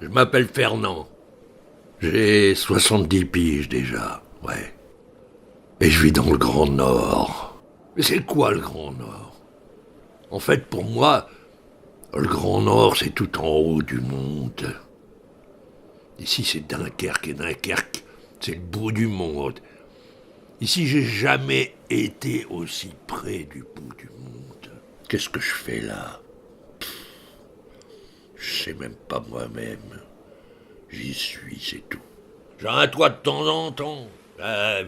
Je m'appelle Fernand. J'ai 70 piges déjà, ouais. Et je vis dans le Grand Nord. Mais c'est quoi le Grand Nord? En fait, pour moi, le Grand Nord, c'est tout en haut du monde. Ici, c'est Dunkerque, et Dunkerque, c'est le bout du monde. Ici, j'ai jamais été aussi près du bout du monde. Qu'est-ce que je fais là? Je sais même pas moi-même. J'y suis, c'est tout. J'ai un toit de temps en temps.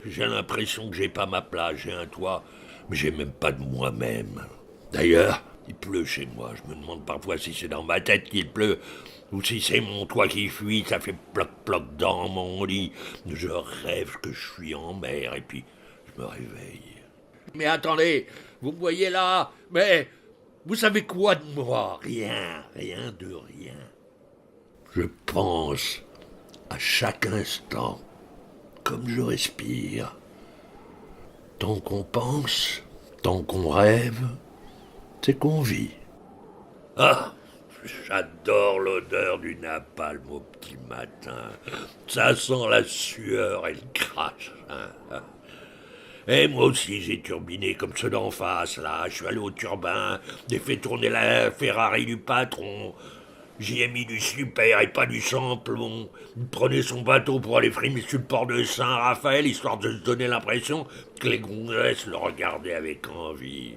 J'ai l'impression que j'ai pas ma place, j'ai un toit, mais j'ai même pas de moi-même. D'ailleurs, il pleut chez moi. Je me demande parfois si c'est dans ma tête qu'il pleut, ou si c'est mon toit qui fuit, ça fait ploc-ploc dans mon lit. Je rêve que je suis en mer, et puis je me réveille. Mais attendez, vous me voyez là, mais vous savez quoi de moi? Rien, rien de rien. Je pense à chaque instant, comme je respire. Tant qu'on pense, tant qu'on rêve, c'est qu'on vit. Ah, j'adore l'odeur du napalm au petit matin. Ça sent la sueur et le crash. Et moi aussi, j'ai turbiné comme ceux d'en face, là. Je suis allé au turbin, j'ai fait tourner la Ferrari du patron. J'y ai mis du super et pas du samplon. Il prenait son bateau pour aller frimer sur le port de Saint-Raphaël, histoire de se donner l'impression que les gonzesses le regardaient avec envie.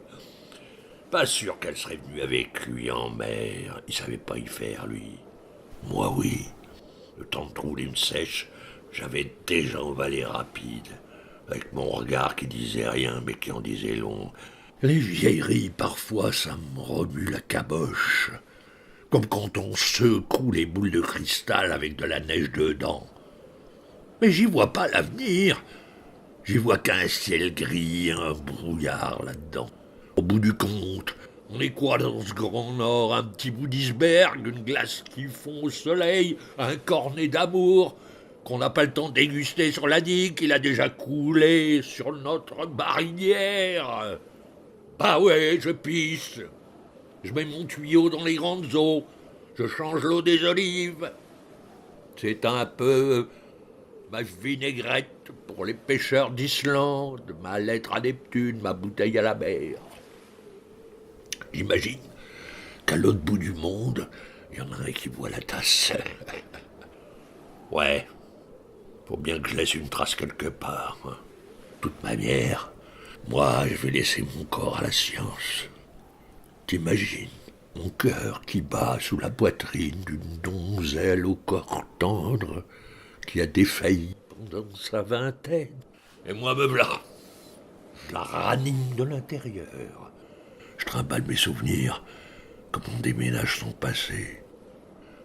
Pas sûr qu'elle serait venue avec lui en mer. Il savait pas y faire, lui. Moi, oui. Le temps de trouver une sèche, j'avais déjà envalé rapide, avec mon regard qui disait rien, mais qui en disait long. Les vieilleries, parfois, ça me remue la caboche. Comme quand on secoue les boules de cristal avec de la neige dedans. Mais j'y vois pas l'avenir. J'y vois qu'un ciel gris, un brouillard là-dedans. Au bout du compte, on est quoi dans ce grand nord? Un petit bout d'iceberg, une glace qui fond au soleil, un cornet d'amour qu'on n'a pas le temps de déguster sur la digue, qu'il a déjà coulé sur notre marinière. Bah ouais, je pisse. Je mets mon tuyau dans les grandes eaux. Je change l'eau des olives. C'est un peu ma vinaigrette pour les pêcheurs d'Islande, ma lettre à Neptune, ma bouteille à la mer. J'imagine qu'à l'autre bout du monde, il y en a un qui boit la tasse. Ouais, faut bien que je laisse une trace quelque part. De toute manière, moi, je vais laisser mon corps à la science. T'imagines mon cœur qui bat sous la poitrine d'une donzelle au corps tendre qui a défailli pendant sa vingtaine. Et moi me voilà. Je la ranime de l'intérieur. Je trimballe mes souvenirs comme on déménage son passé.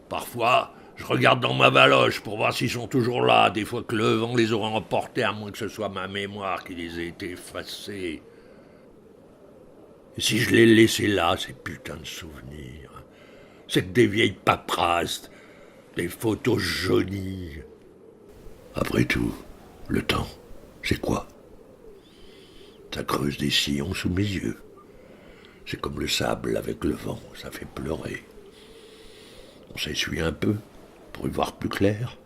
Parfois, je regarde dans ma valoche pour voir s'ils sont toujours là, des fois que le vent les aura emportés, à moins que ce soit ma mémoire qui les ait effacés. Et si je les laissais là, ces putains de souvenirs, c'est que des vieilles paperasses, des photos jaunies. Après tout, le temps, c'est quoi? Ça creuse des sillons sous mes yeux. C'est comme le sable avec le vent, ça fait pleurer. On s'essuie un peu pour y voir plus clair.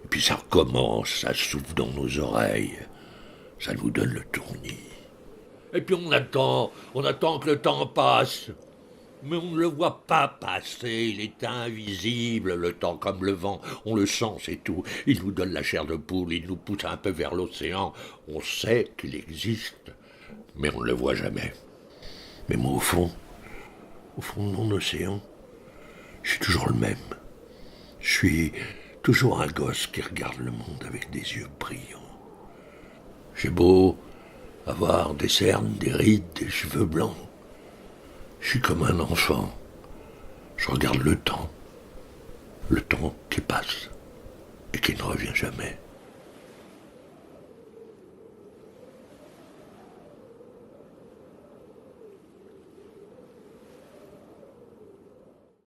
Et puis ça recommence, ça souffle dans nos oreilles. Ça nous donne le tournis. Et puis on attend que le temps passe. Mais on ne le voit pas passer, il est invisible, le temps comme le vent. On le sent, c'est tout. Il nous donne la chair de poule, il nous pousse un peu vers l'océan. On sait qu'il existe, mais on ne le voit jamais. Mais moi, au fond de mon océan, je suis toujours le même. Je suis toujours un gosse qui regarde le monde avec des yeux brillants. J'ai beau avoir des cernes, des rides, des cheveux blancs. Je suis comme un enfant. Je regarde le temps qui passe et qui ne revient jamais.